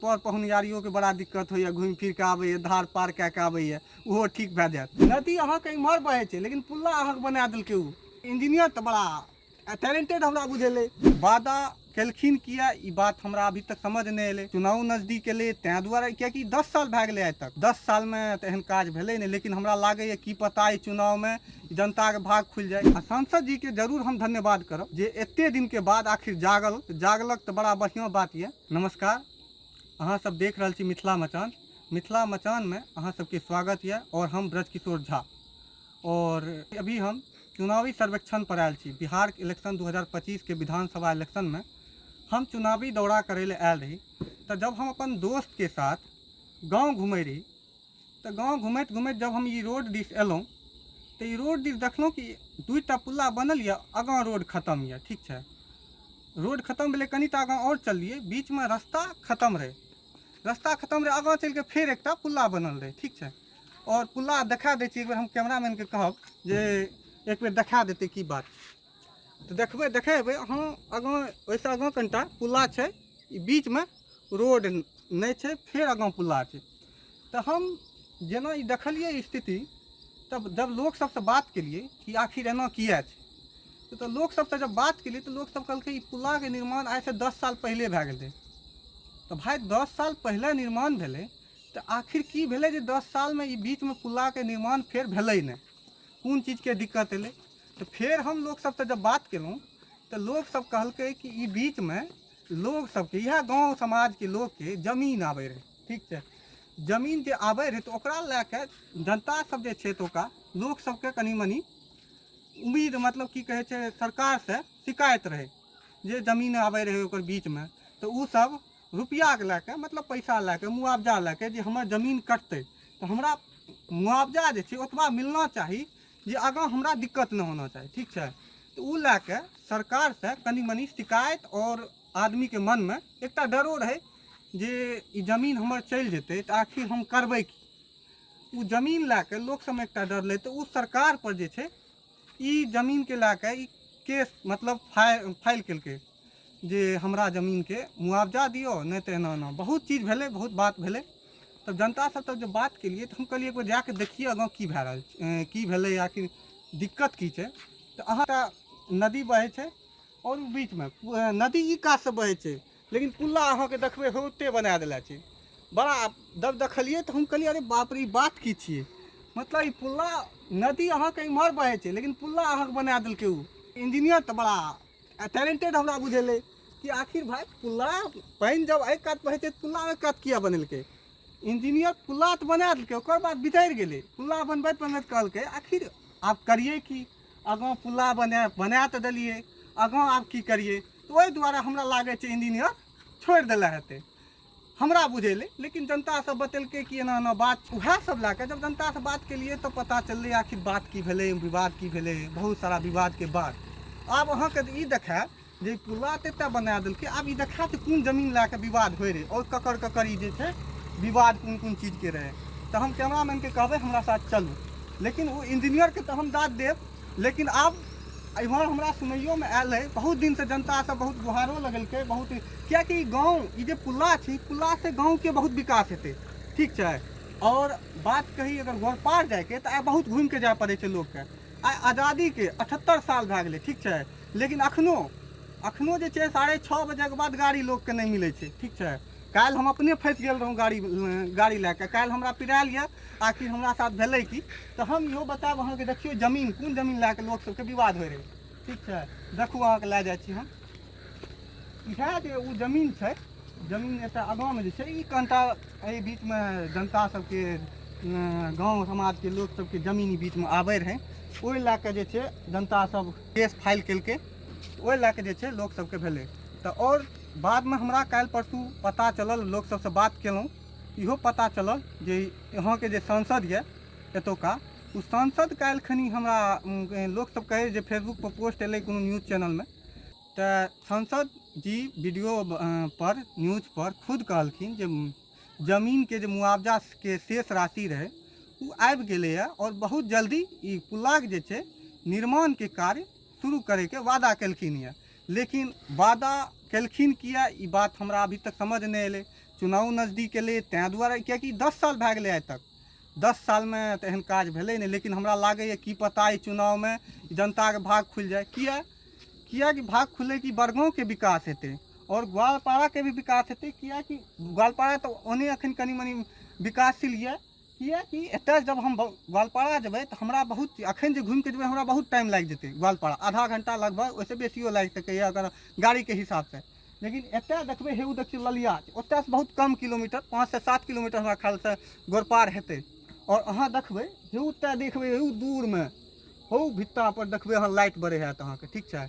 पर पहुनियारियों के बड़ा दिक्कत होइए, घूम फिर के आबैए, धार पार कए के आबैए, ओहो ठीक भए जायत। नदी अहाँके इम्हर बहै छै लेकिन पुल्ला अहाँके बना देलकै उ। इंजीनियर तऽ बड़ा टैलेंटेड हमरा बुझेलै। वादा केलखिन किया ई बात हमरा अभी तक समझ नहीं एलै। चुनाव नजदीक एलै तें दुआरे, कियाकि 10 साल भए गेलै आइ तक। 10 साल में तऽ एहन काज भेलै नहीं, लेकिन हमरा लागैए की पता ई चुनाव में जनता के भाग खुलि जाए। आ सांसद जी के जरूर हम धन्यवाद करब जे एते दिन के बाद आखिर जागलक तऽ बड़ा बढ़िया बात ये। नमस्कार, अहाँ सब देख रहल छी मिथिला मचान। मिथिला मचान में अहाँ सबके स्वागत है और हम ब्रजकिशोर झा। और अभी हम चुनावी सर्वेक्षण पर आयल छी। बिहार के इलेक्शन 2025 के विधानसभा इलेक्शन में हम चुनावी दौरा करे ले आयल रही। तो जब हम अपन दोस्त के साथ गांव घूमे रही, तो गांव घूमैत घूमैत जब हम ई रोड दिस एलहुँ तो ई रोड दिस देखलहुँ कि 2टा पुल्ला बनल यऽ, आगाँ रोड खत्म यऽ। ठीक है, रोड खत्म भेलै, कनिटा आगाँ और चलिए, बीच में रास्ता खत्म रहे। रास्ता खत्म रहे, आगाँ चल के फिर एकटा पुल्ला बनल रहे। ठीक है, और पुल्ला देखा दै छी, एक बेर हम कैमरामैन के कहब जे एक बेर देखा देते की बात। तो देखेबै अहाँ आगाँ, वैसे आगाँ कनिटा पुल्ला छै, बीच में रोड नहीं छै, फिर आगाँ पुल्ला छै। तो हम जेना ई देखलिए स्थिति, तब जब लोग सबसे बात केलिए कि आखिर एना किया छै, तो लोग सबसे जब बात केलिए तो लोग सब कहलकै ई पुल्ला के निर्माण आइ से 10 साल पहले भए गेलै। तो भाई 10 साल पहले निर्माण भेलै, तो आखिर की भेलै जे 10 साल में ई बीच में पुल्ला के निर्माण फिर भेलै नहीं, कोन चीज के दिक्कत एलै। तो फिर हम लोग सबसे जब बात केलहुँ तो लोग सब कहलकै कि ई बीच में लोग सबके, यह गाँव समाज के लोग के जमीन आबै रहे। ठीक है, जमीन जे आबै रहे तो ओकरा लैके जनता सब जे छै, तो लोग सबके कनी मनी उम्मीद, मतलब की कहै छै, सरकार से शिकायत रहे जे जमीन आबै रहे ओकर बीच में, तो उ सब रुपया के लैके, मतलब पैसा लैके, मुआवजा लैके जे हमर जमीन कटतै, तो हमरा मुआवजा जे छै ओतबा मिलना चाही जे आगाँ हमरा दिक्कत नहीं होना चाहिए। ठीक है, तो उ लैके सरकार से कनी मनी शिकायत, और आदमी के मन में एकटा डरो रहे जे ई जमीन हमर चल जेतै तो आखिर हम करबै की। उ जमीन लैके लोग सब में एकटा डर ले, तो उ सरकार पर जे छै ई जमीन के लैके ई केस, मतलब फाइल केलकै जे हमरा जमीन के मुआवजा दियो, नहीं तो एना एना बहुत चीज भेलै, बहुत बात भेलै। तब जनता सब तब जब बात केलिए तो हम कहलिए एक बार जाके देखिए आगाँ की भए रहल छै, की भेलै, आखिर दिक्कत की छै। तो अहाँ नदी बहै छै, और बीच में नदी ई कात से बहै छै, लेकिन पुल्ला अहाँके देखबै होते बना देला छै। बड़ा जब देखलिए तो हम कहलिए अरे बाप रे, बात की छियै, मतलब ई पुल्ला, नदी अहाँके इम्हर बहै छै लेकिन पुल्ला अहाँके बना देलकै उ। इंजीनियर तऽ बड़ा टैलेंटेड हमरा बुझेलै कि आखिर भाई पुल्ला पानि जब एहि कात बहै छै, पुल्ला एहि कात किया बनेलकै। इंजीनियर पुल्ला तऽ बना देलकै, ओकर बाद बितरि गेलै। पुल्ला बनबैत बनबैत कहलकै आखिर आब करिए की, आगाँ पुल्ला बना तऽ देलिए, आगाँ आब की करिए। तो ओहि दुआरे हमरा लागै छै इंजीनियर छोड़ि देले हेतै, हमरा बुझेलै। लेकिन जनता सब बतेलकै कि एना एना बात, वएह सब लए के जब जनता से बात केलिए तो पता चललै आखिर बात की भेलै, विवाद की भेलै। बहुत सारा विवाद के बाद आब अहाँके ई देखायब जे पुल्ला तऽ एतऽ बना देलकै, आब ई देखायत कोन जमीन लए के विवाद होइ रहै, और ककर ककर ई जे छै विवाद कोन कोन चीज के रहे। तो हम कैमरामैन के कहबै हमरा साथ चलू, लेकिन वो इंजीनियर के तो हम दाद देव। लेकिन आब इम्हर हमरा सुनैयो में आयल है, बहुत दिन से जनता सब बहुत गुहारो लगेलकै, बहुत, कियाकि गाँव ई जे पुल्ला छै, पुल्ला से गाँव के बहुत विकास हेतै। ठीक छै, और बात कही अगर गोरपार जाके तो आइ बहुत घूम के जाए पड़ै छै लोग के। आइ आज़ादी के 78 साल भए गेलै। ठीक छै, लेकिन अखनो जे छै 6:30 बजे के बाद गाड़ी लोग के नहीं मिलै छै। ठीक छै, काल्हि हम अपने फंसि गेल रहूँ गाड़ी लए के, काल्हि हमरा पिरायल यऽ, आखिर हमरा साथ भेलै की। तो हम इहो बतायब अहाँके, देखियौ जमीन कोन जमीन लए के लोग सबके विवाद होइ रहै। ठीक छै, देखू अहाँके लए जाइ छी हम। इएह जे ओ जमीन छै, जमीन एतऽ आगाँमे जे छै, ई कनिटा एहि बीचमे जनता सबके, गाँव समाजके लोक सबके जमीन बीचमे आबै रहै, ओहि लए कऽ जे छै जनता सब केस फाइल केलकै, ओहि लए कऽ जे छै लोक सबके भेलै। तऽ और बादमे हमरा काल्हि परसू पता चलल, लोक सबसँ बात केलहुँ, इहो पता चलल जे यहाँके जे सांसद यऽ एतुका, ओ सांसद काल्हि खनी हमरा लोक सब कहै जे फेसबुक पर पोस्ट एलै कोनो न्यूज चैनलमे, तऽ सांसद जी वीडियो पर, न्यूज पर खुद कहलखिन जे जमीन के जे मुआवजा के शेष राशि रहे वो आबि गेलै है, और बहुत जल्दी ई पुल्लाके जे छै निर्माण के कार्य शुरू करे के वादा केलखिन है। लेकिन वादा केलखिन किया, ई बात हमरा अभी तक समझ नहीं एलै। चुनाव नजदीक एलै ताहि दुआरे, किएकि 10 साल भए गेलै आइ तक, 10 सालमे तऽ एहन काज भेलै नहि। लेकिन हमरा लागैए की पता ई चुनावमे जनताके भाग खुलि जाए। किएकि भाग खुलै कि बड़गाँवके विकास हेतै और ग्वालपाड़ाके भी विकास हेतै। किएकि ग्वालपाड़ा तऽ ओने एखन कनि मनि विकासशील यऽ। किएकि एतऽ जब हम ग्वालपाड़ा जेबै तऽ हमरा बहुत, एखन जे घुमिके जेबै हमरा बहुत टाइम लागि जेतै ग्वालपाड़ा, आधा घंटा लगभग, ओहिसँ बेसियो लागि सकैए अगर गाड़ीके हिसाबसँ। लेकिन एतऽ देखबै, हे ओ देखियौ ललिया, ओतऽसँ बहुत कम किलोमीटर, 5 से 7 किलोमीटर हमरा ख्यालसँ गोरपार हेतै। और अहाँ देखबै जे ओतऽ देखबै ओ दूरमे हो भित्ता पर देखबै अहाँ लाइट बड़ै हैत अहाँके, ठीक छै।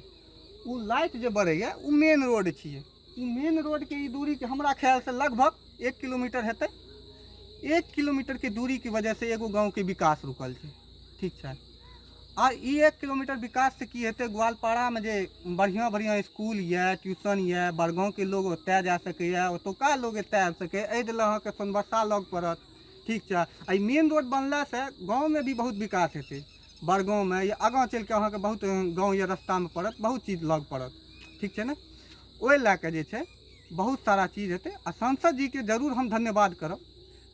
ओ लाइट जे बड़ैए ओ मेन रोड छियै। ई मेन रोडके ई दूरीके हमरा ख्यालसँ लगभग 1 किलोमीटर हेतै। 1 किलोमीटरके दूरीके वजहसँ एगो गाँवके विकास रुकल छै, ठीक छै। आ ई 1 किलोमीटर विकाससँ की हेतै, ग्वालपाड़ामे जे बढ़िआँ बढ़िआँ इसकुल यऽ, ट्यूशन यऽ, बड़गाँवके लोग ओतऽ जा सकैए, ओतुका लोग एतऽ आबि सकैए, एहि लेल अहाँके सोनबरसा लग पड़त, ठीक छै। आ ई मेन रोड बनलासँ गाँवमे भी बहुत विकास हेतै। बड़गाँवमे या आगाँ चलिके अहाँके बहुत गाँव या रस्तामे पड़त, बहुत चीज लग पड़त, ठीक छै ने। ओहि लए कऽ जे छै बहुत सारा चीज हेतै। आ सांसद जीके जरूर हम धन्यवाद करब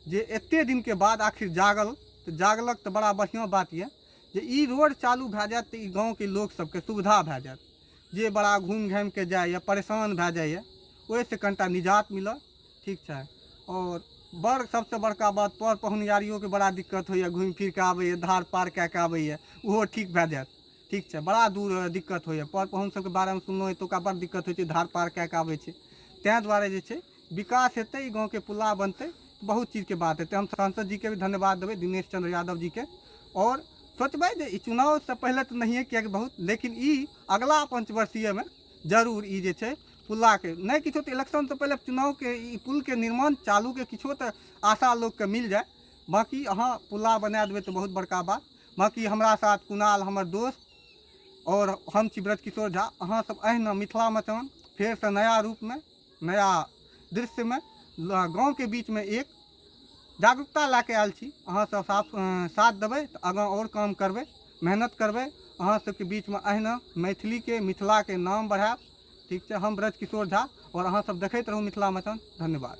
जे एतेक दिनके बाद आखिर जागल, तऽ जागलक तऽ बड़ा बढ़िआँ बात यऽ जे ई रोड चालू भए जायत तऽ ई गाँवके लोक सबके सुविधा भए जायत। जे बड़ा घूमि घामिके जाइए, परेशान भए जाइए, ओहिसँ कनिटा निजात मिलत, ठीक छै। और बड़ सबसँ बड़का बात, पर पहुनियारियोके बड़ा दिक्कत होइए, घुमि फिर कऽ आबैए, धार पार कए कऽ आबैए, ओहो ठीक भए जायत, ठीक छै। बड़ा दूर दिक्कत होइए, पर पहुन सबके बारेमे सुनलहुँ एतुका बड़ दिक्कत होइ छै, धार पार कए कऽ आबै छै। ताहि दुआरे जे छै विकास हेतै, ई गाँवके पुल्ला बनतै, बहुत चीजके बात हेतै। हम सांसद जीके भी धन्यवाद देबै, दिनेश चंद्र यादव जीके। और सोचबै जे ई चुनावसँ पहिले तऽ नहिए, किएकि बहुत, लेकिन ई अगला पंचवर्षीयमे जरूर ई जे छै पुल्लाके नहीं किछो तऽ इलेक्शनसँ पहिले चुनावके ई पुलके निर्माण चालूके किछो तऽ आशा लोकके मिल जाए। बाकी अहाँ पुल्ला बना देबै तऽ बहुत बड़का बात। बाकी हमरा साथ कुणाल हमर दोस्त और हम छी ब्रजकिशोर झा। अहाँ सब अहिना मिथिला मचान फेरसँ नया रूपमे, नया दृश्यमे, गाँवके बीचमे एक जागरूकता लए कऽ आयल छी। अहाँ सब साथ देबै तऽ आगाँ और काम करबै, मेहनत करबै, अहाँ सबके बीचमे अहिना मैथिलीके, मिथिलाके नाम बढ़ायब, ठीक छै। हम ब्रजकिशोर झा और अहाँ सब देखैत रहू मिथिला मचान। धन्यवाद।